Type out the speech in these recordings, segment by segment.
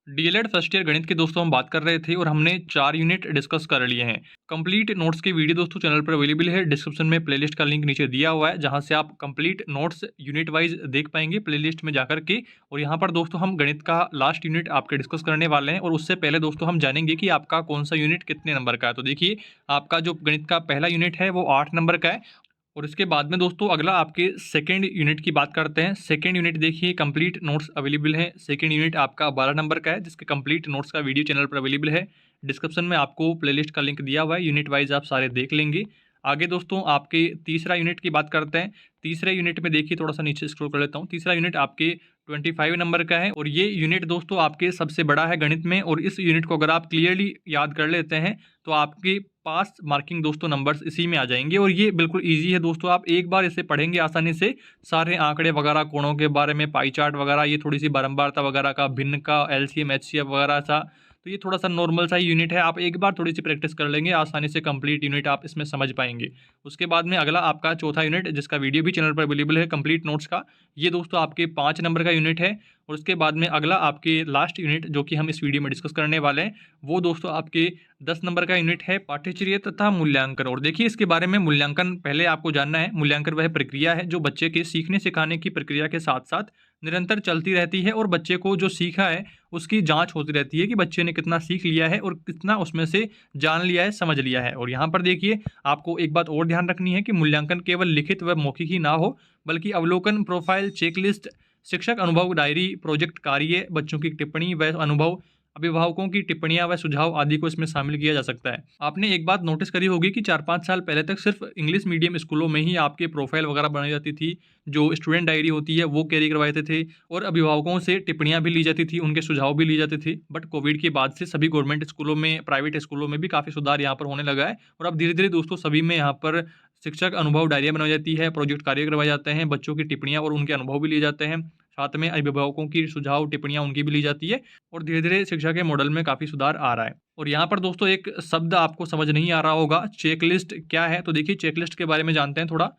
DElEd first year गणित के दोस्तों हम बात कर रहे थे और हमने 4 यूनिट डिस्कस कर लिए हैं। कंप्लीट नोट्स की वीडियो दोस्तों चैनल पर अवेलेबल है। डिस्क्रिप्शन में प्लेलिस्ट का लिंक नीचे दिया हुआ है, जहां से आप कंप्लीट नोट्स यूनिट वाइज देख पाएंगे प्लेलिस्ट में जाकर के। और यहां पर दोस्तों हम गणित का लास्ट यूनिट आपके डिस्कस करने वाले हैं, और उससे पहले दोस्तों हम जानेंगे कि आपका कौन सा यूनिट कितने नंबर का है। तो देखिए, आपका जो गणित का पहला यूनिट है वो 8 नंबर का है। और इसके बाद में दोस्तों अगला आपके सेकंड यूनिट की बात करते हैं। सेकंड यूनिट देखिए, कंप्लीट नोट्स अवेलेबल हैं। सेकंड यूनिट आपका 12 नंबर का है, जिसके कंप्लीट नोट्स का वीडियो चैनल पर अवेलेबल है। डिस्क्रिप्शन में आपको प्लेलिस्ट का लिंक दिया हुआ है, यूनिट वाइज आप सारे देख लेंगे। आगे दोस्तों आपके तीसरा यूनिट की बात करते हैं। तीसरे यूनिट में देखिए, थोड़ा सा नीचे स्क्रॉल कर लेता हूँ। तीसरा यूनिट आपके 25 नंबर का है, और ये यूनिट दोस्तों आपके सबसे बड़ा है गणित में। और इस यूनिट को अगर आप क्लियरली याद कर लेते हैं तो आपके पास मार्किंग दोस्तों नंबर्स इसी में आ जाएंगे। और ये बिल्कुल इजी है दोस्तों, आप एक बार इसे पढ़ेंगे आसानी से। सारे आंकड़े वगैरह, कोणों के बारे में, पाई चार्ट वगैरह, ये थोड़ी सी बारंबारता वगैरह का, भिन्न का, एलसीएम एचसीएफ वगैरह सा, तो ये थोड़ा सा नॉर्मल सा ही यूनिट है। आप एक बार थोड़ी सी प्रैक्टिस कर लेंगे, आसानी से कंप्लीट यूनिट आप इसमें समझ पाएंगे। उसके बाद में अगला आपका चौथा यूनिट, जिसका वीडियो भी चैनल पर अवेलेबल है कंप्लीट नोट्स का, ये दोस्तों आपके 5 नंबर का यूनिट है। और उसके बाद में अगला आपके लास्ट यूनिट जो कि हम इस वीडियो में डिस्कस करने वाले हैं, वो दोस्तों आपके 10 नंबर का यूनिट है, पाठ्यचर्या तथा मूल्यांकन। और देखिए, इसके बारे में मूल्यांकन पहले आपको जानना है। मूल्यांकन वह प्रक्रिया है जो बच्चे के सीखने सिखाने की प्रक्रिया के साथ साथ निरंतर चलती रहती है, और बच्चे को जो सीखा है उसकी जांच होती रहती है कि बच्चे ने कितना सीख लिया है और कितना उसमें से जान लिया है, समझ लिया है। और यहाँ पर देखिए, आपको एक बात और ध्यान रखनी है कि मूल्यांकन केवल लिखित व मौखिक ही ना हो, बल्कि अवलोकन, प्रोफाइल, चेकलिस्ट, शिक्षक अनुभव डायरी, प्रोजेक्ट कार्य, बच्चों की टिप्पणी व अनुभव, अभिभावकों की टिप्पणियां व सुझाव आदि को इसमें शामिल किया जा सकता है। आपने एक बात नोटिस करी होगी कि 4-5 साल पहले तक सिर्फ इंग्लिश मीडियम स्कूलों में ही आपके प्रोफाइल वगैरह बनाई जाती थी, जो स्टूडेंट डायरी होती है वो कैरी करवाते थे, और अभिभावकों से टिप्पणियां भी ली जाती थी, उनके सुझाव भी लिए जाते थे। बट कोविड के बाद से सभी गवर्नमेंट स्कूलों में, प्राइवेट स्कूलों में भी काफ़ी सुधार यहाँ पर होने लगा है। और अब धीरे धीरे दोस्तों सभी में यहाँ पर शिक्षक अनुभव डायरिया बनाई जाती है, प्रोजेक्ट कार्य करवाए जाते हैं, बच्चों की टिप्पणियां और उनके अनुभव भी लिए जाते हैं, साथ में अभिभावकों की सुझाव टिप्पणियां उनकी भी ली जाती है। और धीरे धीरे शिक्षा के मॉडल में काफ़ी सुधार आ रहा है। और यहाँ पर दोस्तों एक शब्द आपको समझ नहीं आ रहा होगा, चेकलिस्ट क्या है। तो देखिए, चेकलिस्ट के बारे में जानते हैं थोड़ा।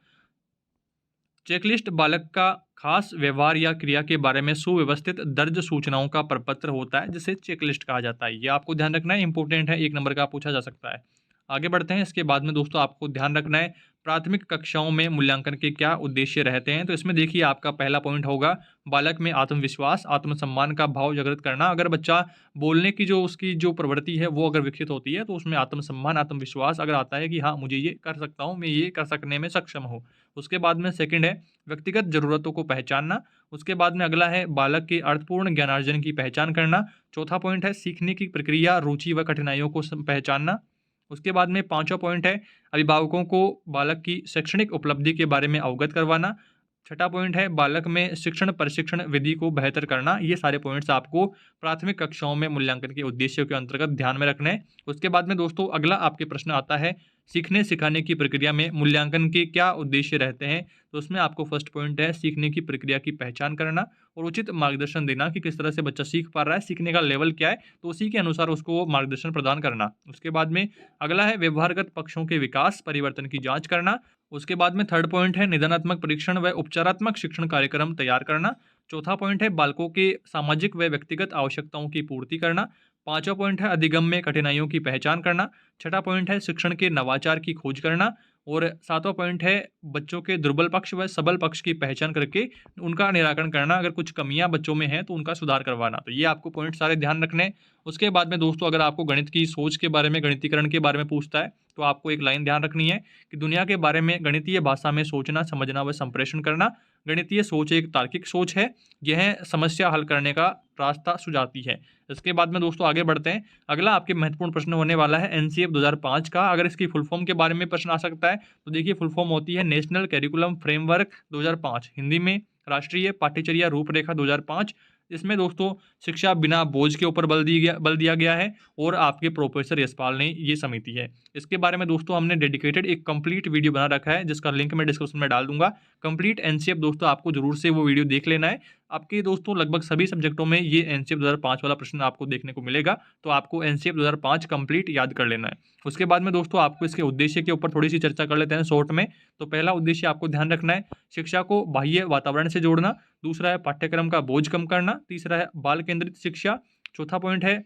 चेकलिस्ट बालक का खास व्यवहार या क्रिया के बारे में सुव्यवस्थित दर्ज सूचनाओं का प्रपत्र होता है, जिसे चेकलिस्ट कहा जाता है। ये आपको ध्यान रखना है, इंपॉर्टेंट है, 1 नंबर का पूछा जा सकता है। आगे बढ़ते हैं। इसके बाद में दोस्तों आपको ध्यान रखना है, प्राथमिक कक्षाओं में मूल्यांकन के क्या उद्देश्य रहते हैं। तो इसमें देखिए, आपका पहला पॉइंट होगा बालक में आत्मविश्वास, आत्मसम्मान का भाव जागृत करना। अगर बच्चा बोलने की जो उसकी जो प्रवृत्ति है वो अगर विकसित होती है, तो उसमें आत्मसम्मान, आत्मविश्वास अगर आता है कि हाँ, मुझे ये कर सकता हूँ, मैं ये कर सकने में सक्षम हूँ। उसके बाद में सेकंड है व्यक्तिगत ज़रूरतों को पहचानना। उसके बाद में अगला है बालक के अर्थपूर्ण ज्ञानार्जन की पहचान करना। चौथा पॉइंट है सीखने की प्रक्रिया, रुचि व कठिनाइयों को पहचानना। उसके बाद में पांचवा पॉइंट है अभिभावकों को बालक की शैक्षणिक उपलब्धि के बारे में अवगत करवाना। छठा पॉइंट है बालक में शिक्षण प्रशिक्षण विधि को बेहतर करना। ये सारे पॉइंट्स आपको प्राथमिक कक्षाओं में मूल्यांकन के उद्देश्यों के अंतर्गत ध्यान में रखना है। उसके बाद में दोस्तों अगला आपके प्रश्न आता है, सीखने सिखाने की प्रक्रिया में मूल्यांकन के क्या उद्देश्य रहते हैं। तो उसमें आपको फर्स्ट पॉइंट है सीखने की प्रक्रिया की पहचान करना और उचित मार्गदर्शन देना कि किस तरह से बच्चा सीख पा रहा है, सीखने का लेवल क्या है, तो उसी के अनुसार उसको मार्गदर्शन प्रदान करना। उसके बाद में अगला है व्यवहारगत पक्षों के विकास परिवर्तन की जांच करना। उसके बाद में थर्ड पॉइंट है निदानात्मक परीक्षण व उपचारात्मक शिक्षण कार्यक्रम तैयार करना। चौथा पॉइंट है बालकों के सामाजिक व व्यक्तिगत आवश्यकताओं की पूर्ति करना। पांचवा पॉइंट है अधिगम्य कठिनाइयों की पहचान करना। छठा पॉइंट है शिक्षण के नवाचार की खोज करना। और सातवां पॉइंट है बच्चों के दुर्बल पक्ष व सबल पक्ष की पहचान करके उनका निराकरण करना। अगर कुछ कमियां बच्चों में हैं तो उनका सुधार करवाना। तो ये आपको पॉइंट सारे ध्यान रखने। उसके बाद में दोस्तों अगर आपको गणित की सोच के बारे में, गणितीकरण के बारे में पूछता है, तो आपको एक लाइन ध्यान रखनी है कि दुनिया के बारे में गणितीय भाषा में सोचना, समझना व संप्रेषण करना। गणितीय सोच एक तार्किक सोच है, यह समस्या हल करने का रास्ता सुझाती है। इसके बाद में दोस्तों आगे बढ़ते हैं। अगला आपके महत्वपूर्ण प्रश्न होने वाला है एनसीएफ 2005 का। अगर इसकी फुल फॉर्म के बारे में प्रश्न आ सकता है, तो देखिए फुल फॉर्म होती है नेशनल करिकुलम फ्रेमवर्क 2005, हिंदी में राष्ट्रीय पाठ्यचर्या रूपरेखा 2005। इसमें दोस्तों शिक्षा बिना बोझ के ऊपर बल दिया गया है, और आपके प्रोफेसर यशपाल ने ये समिति है। इसके बारे में दोस्तों हमने डेडिकेटेड एक कंप्लीट वीडियो बना रखा है, जिसका लिंक मैं डिस्क्रिप्शन में डाल दूंगा। कंप्लीट एनसीएफ दोस्तों आपको जरूर से वो वीडियो देख लेना है। आपके दोस्तों लगभग सभी सब्जेक्टों में ये एनसीएफ 2005 वाला प्रश्न आपको देखने को मिलेगा, तो आपको एनसीएफ 2005 कंप्लीट याद कर लेना है। उसके बाद में दोस्तों आपको इसके उद्देश्य के ऊपर थोड़ी सी चर्चा कर लेते हैं शॉर्ट में। तो पहला उद्देश्य आपको ध्यान रखना है शिक्षा को बाह्य वातावरण से जोड़ना। दूसरा है पाठ्यक्रम का बोझ कम करना। तीसरा है बाल केंद्रित शिक्षा। चौथा पॉइंट है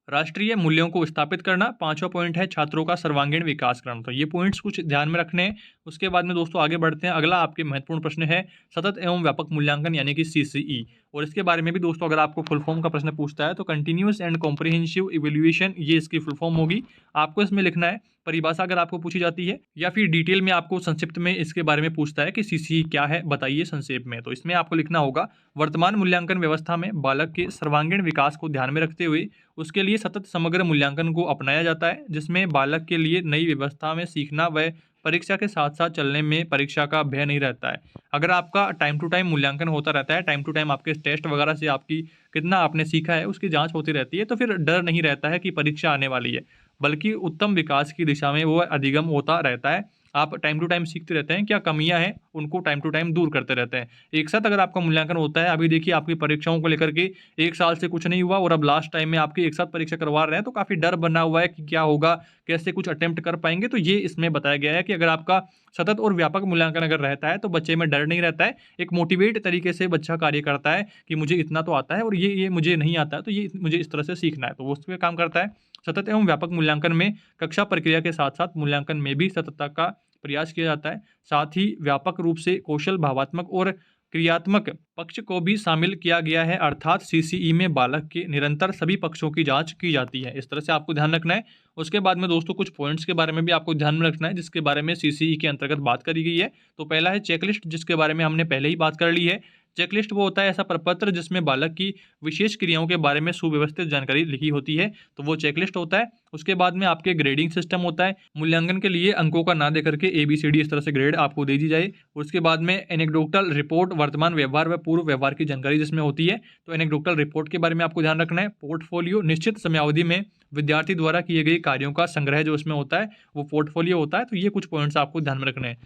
राष्ट्रीय मूल्यों को स्थापित करना। पांचवा पॉइंट है छात्रों का सर्वांगीण विकास करना। तो ये पॉइंट्स कुछ ध्यान में रखने हैं। उसके बाद में दोस्तों आगे बढ़ते हैं। अगला आपके महत्वपूर्ण प्रश्न है सतत एवं व्यापक मूल्यांकन यानी कि सीसीई, और इसके बारे में भी दोस्तों अगर आपको फुल फॉर्म का प्रश्न पूछता है तो कंटिन्यूअस एंड कॉम्प्रिहेंसिव इवैल्यूएशन, ये इसकी फुल फॉर्म होगी। आपको इसमें लिखना है परिभाषा अगर आपको पूछी जाती है, या फिर डिटेल में आपको संक्षिप्त में इसके बारे में पूछता है कि सीसीई क्या है बताइए संक्षेप में, तो इसमें आपको लिखना होगा वर्तमान मूल्यांकन व्यवस्था में बालक के सर्वांगीण विकास को ध्यान में रखते हुए उसके लिए सतत समग्र मूल्यांकन को अपनाया जाता है, जिसमें बालक के लिए नई व्यवस्था में सीखना व परीक्षा के साथ साथ चलने में परीक्षा का भय नहीं रहता है। अगर आपका टाइम टू टाइम मूल्यांकन होता रहता है, टाइम टू टाइम आपके टेस्ट वगैरह से आपकी कितना आपने सीखा है उसकी जांच होती रहती है, तो फिर डर नहीं रहता है कि परीक्षा आने वाली है, बल्कि उत्तम विकास की दिशा में वो अधिगम होता रहता है। आप टाइम टू टाइम सीखते रहते हैं, क्या कमियां हैं उनको टाइम टू टाइम दूर करते रहते हैं। एक साथ अगर आपका मूल्यांकन होता है, अभी देखिए आपकी परीक्षाओं को लेकर के एक साल से कुछ नहीं हुआ और अब लास्ट टाइम में आपकी एक साथ परीक्षा करवा रहे हैं, तो काफ़ी डर बना हुआ है कि क्या होगा, कैसे कुछ अटेम्प्ट कर पाएंगे। तो ये इसमें बताया गया है कि अगर आपका सतत और व्यापक मूल्यांकन अगर रहता है तो बच्चे में डर नहीं रहता है, एक मोटिवेट तरीके से बच्चा कार्य करता है कि मुझे इतना तो आता है और ये मुझे नहीं आता है, तो ये मुझे इस तरह से सीखना है, तो वो उस पर काम करता है। सतत एवं व्यापक मूल्यांकन में कक्षा प्रक्रिया के साथ साथ मूल्यांकन में भी सततता का प्रयास किया जाता है। साथ ही व्यापक रूप से कौशल, भावात्मक और क्रियात्मक पक्ष को भी शामिल किया गया है, अर्थात सीसीई में बालक के निरंतर सभी पक्षों की जांच की जाती है। इस तरह से आपको ध्यान रखना है। उसके बाद में दोस्तों कुछ पॉइंट्स के बारे में भी आपको ध्यान में रखना है जिसके बारे में सीसीई के अंतर्गत बात करी गई है। तो पहला है चेकलिस्ट, जिसके बारे में हमने पहले ही बात कर ली है। चेकलिस्ट वो होता है ऐसा प्रपत्र जिसमें बालक की विशेष क्रियाओं के बारे में सुव्यवस्थित जानकारी लिखी होती है, तो वो चेकलिस्ट होता है। उसके बाद में आपके ग्रेडिंग सिस्टम होता है। मूल्यांकन के लिए अंकों का ना दे करके ABCD इस तरह से ग्रेड आपको दे दी जाए। उसके बाद में एनेक्डोटल रिपोर्ट, वर्तमान व्यवहार व पूर्व व्यवहार की जानकारी जिसमें होती है, तो एनेक्डोटल रिपोर्ट के बारे में आपको ध्यान रखना है। पोर्टफोलियो, निश्चित समयावधि में विद्यार्थी द्वारा किए गए कार्यों का संग्रह जो उसमें होता है वो पोर्टफोलियो होता है। तो ये कुछ पॉइंट्स आपको ध्यान में रखने हैं।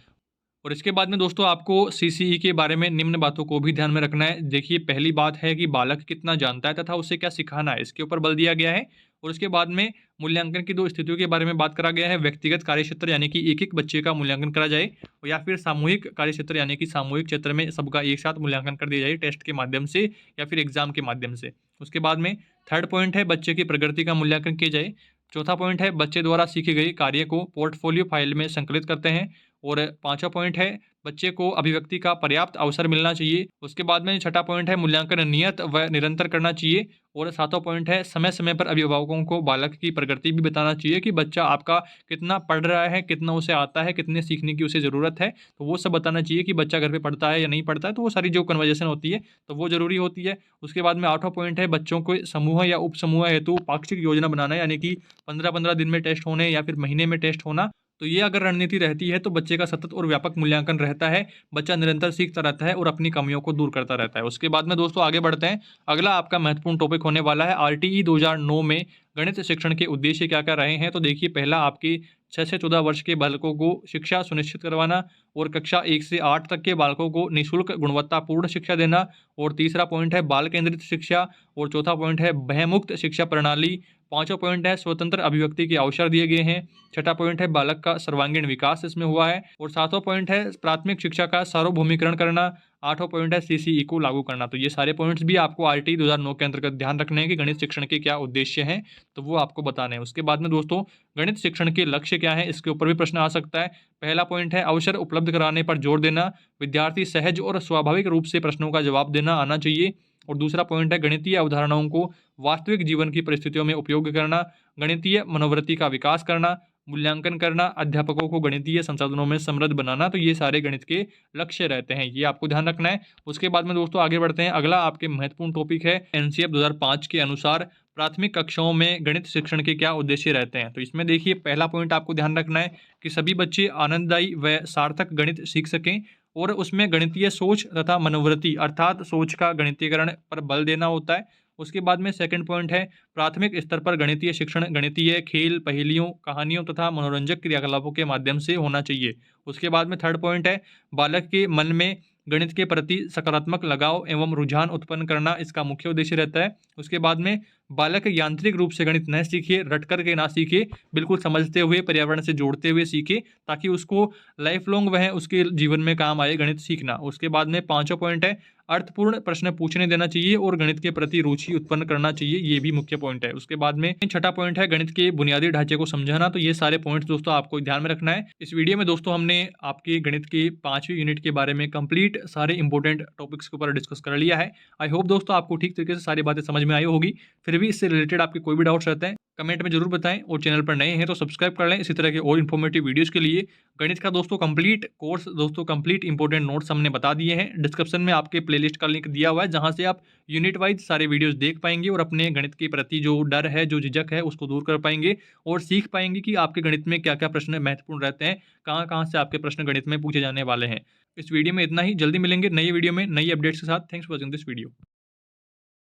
और इसके बाद में दोस्तों आपको सीसीई के बारे में निम्न बातों को भी ध्यान में रखना है। देखिए पहली बात है कि बालक कितना जानता है तथा उसे क्या सिखाना है, इसके ऊपर बल दिया गया है। और उसके बाद में मूल्यांकन की दो स्थितियों के बारे में बात करा गया है। व्यक्तिगत कार्यक्षेत्र यानी कि एक एक बच्चे का मूल्यांकन करा जाए, या फिर सामूहिक कार्यक्षेत्र यानी कि सामूहिक क्षेत्र में सबका एक साथ मूल्यांकन कर दिया जाए टेस्ट के माध्यम से या फिर एग्जाम के माध्यम से। उसके बाद में थर्ड पॉइंट है बच्चे की प्रगति का मूल्यांकन किया जाए। चौथा पॉइंट है बच्चे द्वारा सीखे गए कार्य को पोर्टफोलियो फाइल में संकलित करते हैं। और पांचवा पॉइंट है बच्चे को अभिव्यक्ति का पर्याप्त अवसर मिलना चाहिए। उसके बाद में छठा पॉइंट है मूल्यांकन नियत व निरंतर करना चाहिए। और सातवां पॉइंट है समय समय पर अभिभावकों को बालक की प्रगति भी बताना चाहिए कि बच्चा आपका कितना पढ़ रहा है, कितना उसे आता है, कितने सीखने की उसे ज़रूरत है, तो वो सब बताना चाहिए कि बच्चा घर पे पढ़ता है या नहीं पढ़ता है। तो वो सारी जो कन्वर्जेशन होती है तो वो ज़रूरी होती है। उसके बाद में आठवां पॉइंट है बच्चों को समूह या उप समूह हेतु पाक्षिक योजना बनाना, यानी कि 15-15 दिन में टेस्ट होने या फिर महीने में टेस्ट होना। तो ये अगर रणनीति रहती है तो बच्चे का सतत और व्यापक मूल्यांकन रहता है, बच्चा निरंतर सीखता रहता है और अपनी कमियों को दूर करता रहता है। उसके बाद में दोस्तों आगे बढ़ते हैं। अगला आपका महत्वपूर्ण टॉपिक होने वाला है RTE 2009 में गणित शिक्षण के उद्देश्य क्या क्या रहे हैं। तो देखिए पहला आपके 6 से 14 वर्ष के बालकों को शिक्षा सुनिश्चित करवाना, और कक्षा 1 से 8 तक के बालकों को निःशुल्क गुणवत्तापूर्ण शिक्षा देना। और तीसरा पॉइंट है बाल केंद्रित शिक्षा। और चौथा पॉइंट है भयमुक्त शिक्षा प्रणाली। पांचवा पॉइंट है स्वतंत्र अभिव्यक्ति के अवसर दिए गए हैं। छठा पॉइंट है बालक का सर्वांगीण विकास इसमें हुआ है। और सातवां पॉइंट है प्राथमिक शिक्षा का सार्वभौमिकरण करना। आठवां पॉइंट है सीसीई को लागू करना। तो ये सारे पॉइंट्स भी आपको RTE 2009 के अंतर्गत ध्यान रखने हैं कि गणित शिक्षण के क्या उद्देश्य हैं, तो वो आपको बताने हैं। उसके बाद में दोस्तों गणित शिक्षण के लक्ष्य क्या है, इसके ऊपर भी प्रश्न आ सकता है। पहला पॉइंट है अवसर उपलब्ध कराने पर जोर देना, विद्यार्थी सहज और स्वाभाविक रूप से प्रश्नों का जवाब देना आना चाहिए। और दूसरा पॉइंट है गणितीय अवधारणाओं को वास्तविक जीवन की परिस्थितियों में उपयोग करना, गणितीय मनोवृत्ति का विकास करना, मूल्यांकन करना, अध्यापकों को गणितीय संसाधनों में समृद्ध बनाना। तो ये सारे गणित के लक्ष्य रहते हैं, ये आपको ध्यान रखना है। उसके बाद में दोस्तों आगे बढ़ते हैं। अगला आपके महत्वपूर्ण टॉपिक है NCF 2005 के अनुसार प्राथमिक कक्षाओं में गणित शिक्षण के क्या उद्देश्य रहते हैं। तो इसमें देखिए पहला पॉइंट आपको ध्यान रखना है कि सभी बच्चे आनंददायी व सार्थक गणित सीख सकें, और उसमें गणितीय सोच तथा मनोवृत्ति अर्थात सोच का गणितीकरण पर बल देना होता है। उसके बाद में सेकंड पॉइंट है प्राथमिक स्तर पर गणितीय शिक्षण गणितीय खेल, पहेलियों, कहानियों तथा मनोरंजक क्रियाकलापों के माध्यम से होना चाहिए। उसके बाद में थर्ड पॉइंट है बालक के मन में गणित के प्रति सकारात्मक लगाव एवं रुझान उत्पन्न करना इसका मुख्य उद्देश्य रहता है। उसके बाद में बालक यांत्रिक रूप से गणित न सीखे, रट करके ना सीखे, बिल्कुल समझते हुए, पर्यावरण से जोड़ते हुए सीखे, ताकि उसको लाइफ लॉन्ग वह उसके जीवन में काम आए गणित सीखना। उसके बाद में 5वां पॉइंट है, अर्थपूर्ण प्रश्न पूछने देना चाहिए और गणित के प्रति रुचि उत्पन्न करना चाहिए, ये भी मुख्य पॉइंट है। उसके बाद में 6वां पॉइंट है, गणित के बुनियादी ढांचे को समझाना। तो ये सारे पॉइंट्स दोस्तों आपको ध्यान में रखना है। इस वीडियो में दोस्तों हमने आपके गणित के 5वीं यूनिट के बारे में कंप्लीट सारे इंपॉर्टेंट टॉपिक्स के ऊपर डिस्कस कर लिया है। आई होप दोस्तों आपको ठीक तरीके से सारी बातें समझ में आई होगी। फिर भी इससे रिलेटेड आपके कोई भी डाउट्स रहते हैं कमेंट में जरूर बताएं, और चैनल पर नए हैं तो सब्सक्राइब कर लें इसी तरह के और इन्फॉर्मेटिव वीडियोस के लिए। गणित का दोस्तों कंप्लीट कोर्स, दोस्तों कंप्लीट इंपॉर्टेंट नोट्स हमने बता दिए हैं। डिस्क्रिप्शन में आपके प्लेलिस्ट का लिंक दिया हुआ है, जहां से आप यूनिट वाइज सारे वीडियोस देख पाएंगे और अपने गणित के प्रति जो डर है, जो झिझक है, उसको दूर कर पाएंगे और सीख पाएंगे कि आपके गणित में क्या क्या प्रश्न महत्वपूर्ण रहते हैं, कहाँ कहाँ से आपके प्रश्न गणित में पूछे जाने वाले हैं। इस वीडियो में इतना ही, जल्दी मिलेंगे नई वीडियो में नई अपडेट्स के साथ। Thanks for watching this video.